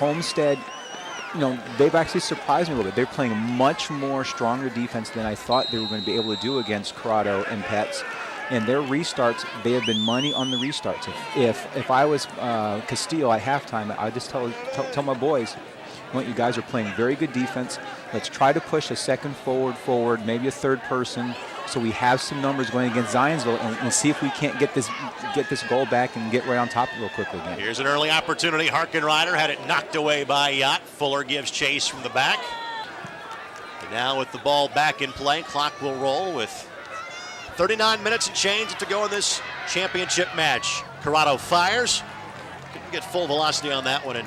Homestead, they've actually surprised me a little bit. They're playing much more stronger defense than I thought they were going to be able to do against Corrado and Pets. And their restarts, they have been money on the restarts. If I was Castillo at halftime, I'd just tell my boys, you guys are playing very good defense. Let's try to push a second forward, maybe a third person, so we have some numbers going against Zionsville, and see if we can't get this goal back and get right on top real quickly again. Here's an early opportunity. Harkenrider had it knocked away by Yacht. Fuller gives chase from the back. And now with the ball back in play, clock will roll with 39 minutes and change to go in this championship match. Corrado fires. Couldn't get full velocity on that one, and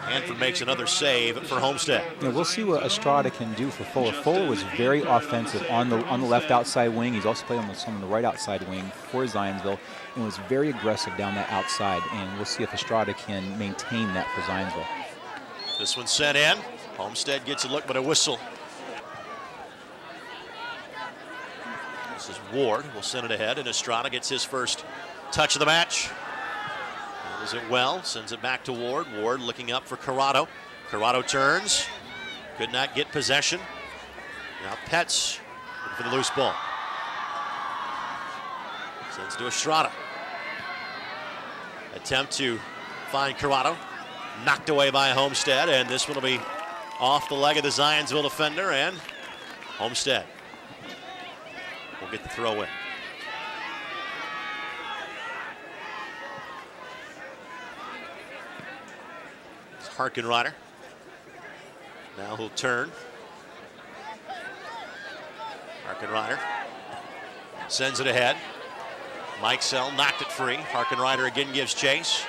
Hanford makes another save for Homestead. We'll see what Estrada can do for Fuller. Fuller was very offensive on the left outside wing. He's also played on the right outside wing for Zionsville and was very aggressive down that outside. And we'll see if Estrada can maintain that for Zionsville. This one's sent in. Homestead gets a look, but a whistle. This is Ward. We'll send it ahead, and Estrada gets his first touch of the match. Does it well, sends it back to Ward. Ward looking up for Corrado. Corrado turns, could not get possession. Now Pets for the loose ball. Sends to Estrada. Attempt to find Corrado. Knocked away by Homestead, and this one will be off the leg of the Zionsville defender, and Homestead will get the throw in. Harkenrider. Now he'll turn. Harkenrider sends it ahead. Mikesell knocked it free. Harkenrider again gives chase.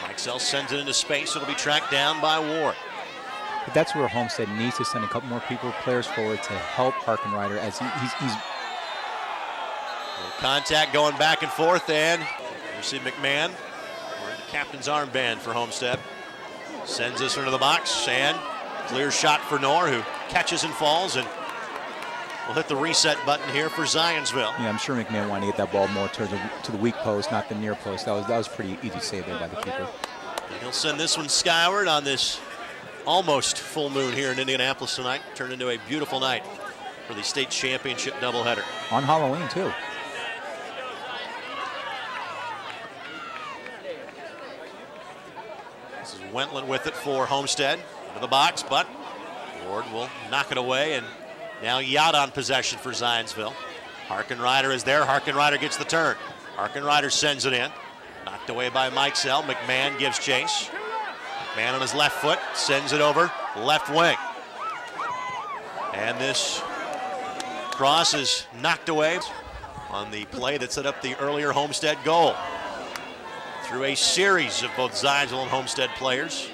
Mikesell sends it into space. It'll be tracked down by Ward. But that's where Homestead needs to send a couple more players forward to help Harkenrider as he's contact going back and forth, and you see McMahon wearing the captain's armband for Homestead. Sends this into the box, and clear shot for Knorr, who catches and falls, and will hit the reset button here for Zionsville. Yeah, I'm sure McMahon wanted to get that ball more to the weak post, not the near post. That was pretty easy save there by the keeper. And he'll send this one skyward on this almost full moon here in Indianapolis tonight. Turned into a beautiful night for the state championship doubleheader. On Halloween, too. This is Wentland with it for Homestead. Into the box, but Ward will knock it away, and now Yacht on possession for Zionsville. Harkenrider is there. Harkenrider gets the turn. Harkenrider sends it in. Knocked away by Mikesell. McMahon gives chase. McMahon on his left foot sends it over left wing. And this cross is knocked away on the play that set up the earlier Homestead goal. Through a series of both Zionsville and Homestead players.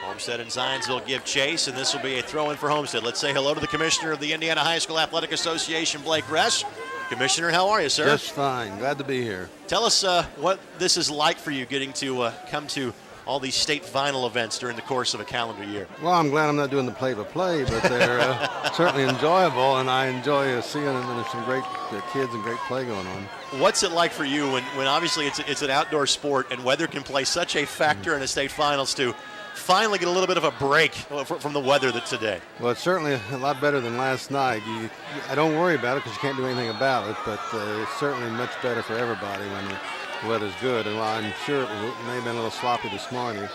Homestead and Zionsville give chase, and this will be a throw-in for Homestead. Let's say hello to the commissioner of the Indiana High School Athletic Association, Blake Ress. Commissioner, how are you, sir? Just fine. Glad to be here. Tell us what this is like for you, getting to come to all these state final events during the course of a calendar year. Well, I'm glad I'm not doing the play-by-play, but they're certainly enjoyable, and I enjoy seeing them, and there's some great kids and great play going on. What's it like for you when obviously it's an outdoor sport and weather can play such a factor in the state finals to finally get a little bit of a break from the weather that's today? Well, it's certainly a lot better than last night. I don't worry about it because you can't do anything about it, but it's certainly much better for everybody when the weather's good. And while I'm sure it may have been a little sloppy this morning,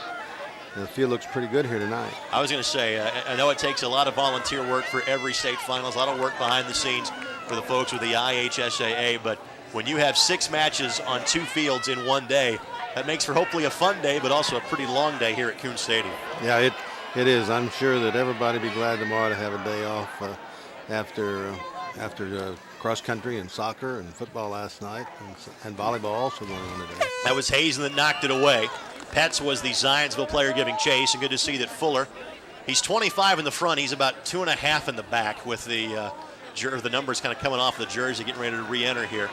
the field looks pretty good here tonight. I was going to say, I know it takes a lot of volunteer work for every state finals, a lot of work behind the scenes for the folks with the IHSAA, but when you have 6 matches on 2 fields in one day, that makes for hopefully a fun day, but also a pretty long day here at Coon Stadium. Yeah, it is. I'm sure that everybody will be glad tomorrow to have a day off after cross country and soccer and football last night, and volleyball also going on today. That was Hazen that knocked it away. Pets was the Zionsville player giving chase, and good to see that Fuller, he's 25 in the front, he's about 2.5 in the back with the numbers kind of coming off the jersey, getting ready to re-enter here,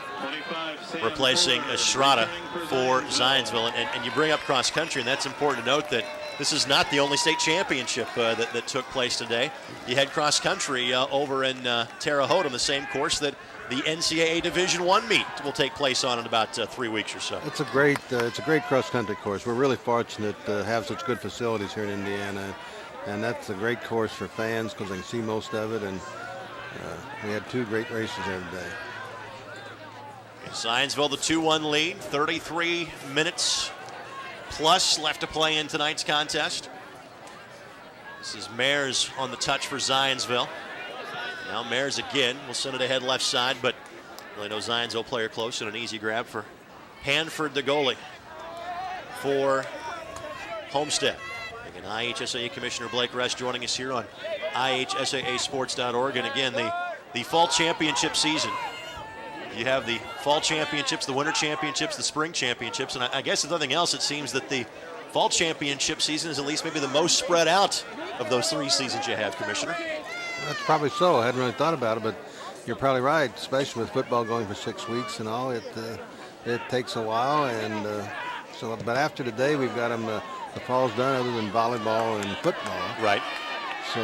replacing Estrada for Zionsville. And you bring up cross country, and that's important to note that this is not the only state championship that took place today. You had cross country over in Terre Haute on the same course that the NCAA Division I meet will take place on in about 3 weeks or so. It's a great cross-country course. We're really fortunate to have such good facilities here in Indiana, and that's a great course for fans because they can see most of it, and we had 2 great races there today. Zionsville the 2-1 lead, 33 minutes plus left to play in tonight's contest. This is Mares on the touch for Zionsville. Now Mares again will send it ahead left side, but really no Zionsville player close, and an easy grab for Hanford, the goalie for Homestead. Again, IHSAA Commissioner Blake Rest joining us here on IHSAAsports.org. And again, the fall championship season. You have the fall championships, the winter championships, the spring championships, and I guess if nothing else, it seems that the fall championship season is at least maybe the most spread out of those 3 seasons you have, Commissioner. That's probably so. I hadn't really thought about it, but you're probably right, especially with football going for 6 weeks and all. It takes a while, and but after today, we've got them, the fall's done other than volleyball and football. Right. So,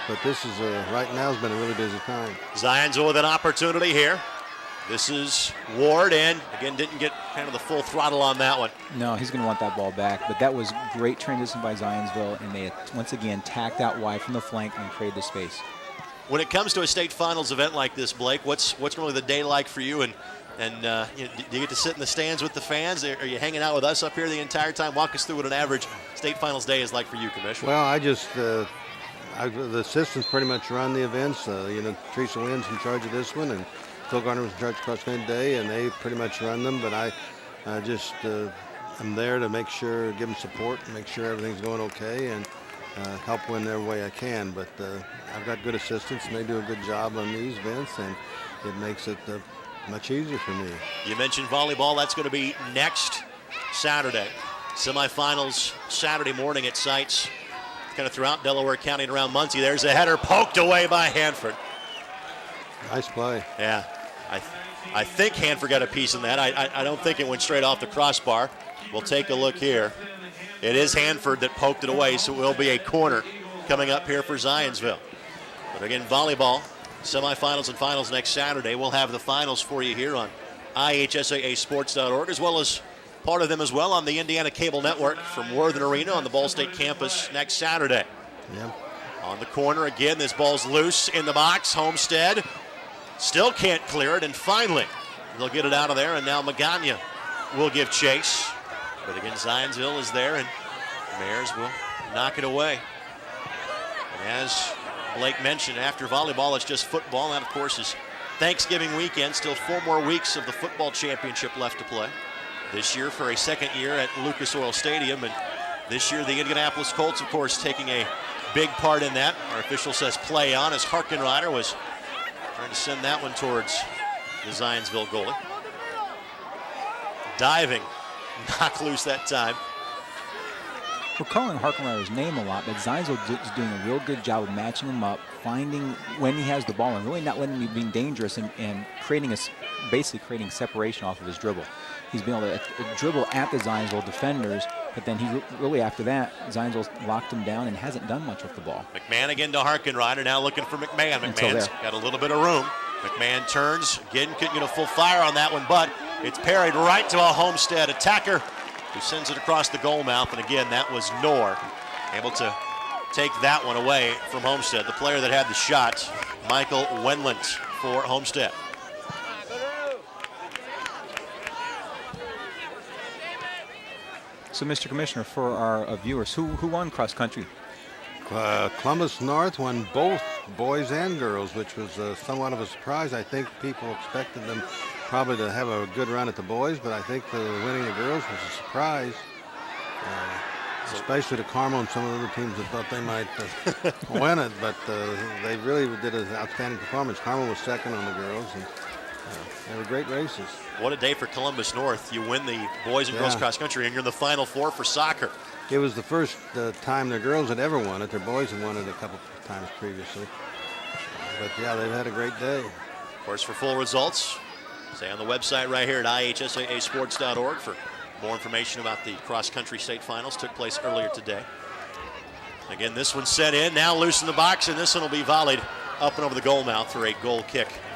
but this is, right now has been a really busy time. Zionsville with an opportunity here. This is Ward, and again, didn't get kind of the full throttle on that one. No, he's going to want that ball back, but that was great transition by Zionsville, and they once again tacked out wide from the flank and created the space. When it comes to a state finals event like this, Blake, what's really the day like for you? And do you get to sit in the stands with the fans? Are you hanging out with us up here the entire time? Walk us through what an average state finals day is like for you, Commissioner. Well, I just the assistants pretty much run the events. Teresa Wynn's in charge of this one, and Phil Garner was in charge of cross country day, and they pretty much run them. But I just am there to make sure, give them support, and make sure everything's going okay, and help in every way I can. But I've got good assistants, and they do a good job on these events, and it makes it much easier for me. You mentioned volleyball. That's going to be next Saturday. Semifinals Saturday morning at sites kind of throughout Delaware County and around Muncie. There's a header poked away by Hanford. Nice play. Yeah, I think Hanford got a piece in that. I don't think it went straight off the crossbar. We'll take a look here. It is Hanford that poked it away, so it will be a corner coming up here for Zionsville. But again, volleyball, semifinals and finals next Saturday. We'll have the finals for you here on IHSAAsports.org, as well as part of them as well on the Indiana Cable Network from Worthen Arena on the Ball State campus next Saturday. Yeah. On the corner again, this ball's loose in the box. Homestead still can't clear it, and finally they'll get it out of there, and now Magana will give chase. But again, Zionsville is there, and Mares will knock it away. And as Blake mentioned, after volleyball, it's just football. And that, of course, is Thanksgiving weekend. Still 4 more weeks of the football championship left to play. This year for a second year at Lucas Oil Stadium. And this year, the Indianapolis Colts, of course, taking a big part in that. Our official says play on, as Harkenrider was trying to send that one towards the Zionsville goalie. Diving, knock loose that time. We're calling Harkenrider's name a lot, but Zionsville is doing a real good job of matching him up, finding when he has the ball, and really not letting him be dangerous, and basically creating separation off of his dribble. He's been able to dribble at the Zionsville defenders, but then he really, after that, Zionsville locked him down and hasn't done much with the ball. McMahon again to Harkenrider, now looking for McMahon. McMahon's got a little bit of room. McMahon turns, again, couldn't get a full fire on that one, but it's parried right to a Homestead attacker who sends it across the goal mouth, and again, that was Knorr able to take that one away from Homestead. The player that had the shot, Michael Wendlandt for Homestead. So, Mr. Commissioner, for our viewers, who won cross country? Columbus North won both boys and girls, which was somewhat of a surprise. I think people expected them probably to have a good run at the boys, but I think the winning the girls was a surprise, especially to Carmel and some of the other teams that thought they might win it, but they really did an outstanding performance. Carmel was second on the girls, and they were great races. What a day for Columbus North. You win the boys and girls cross country, and you're in the Final Four for soccer. It was the first time their girls had ever won it. Their boys had won it a couple of times previously. But yeah, they've had a great day. Of course, for full results, stay on the website right here at IHSAAsports.org for more information about the cross-country state finals. Took place earlier today. Again, this one set in, now loose in the box, and this one will be volleyed up and over the goal mouth for a goal kick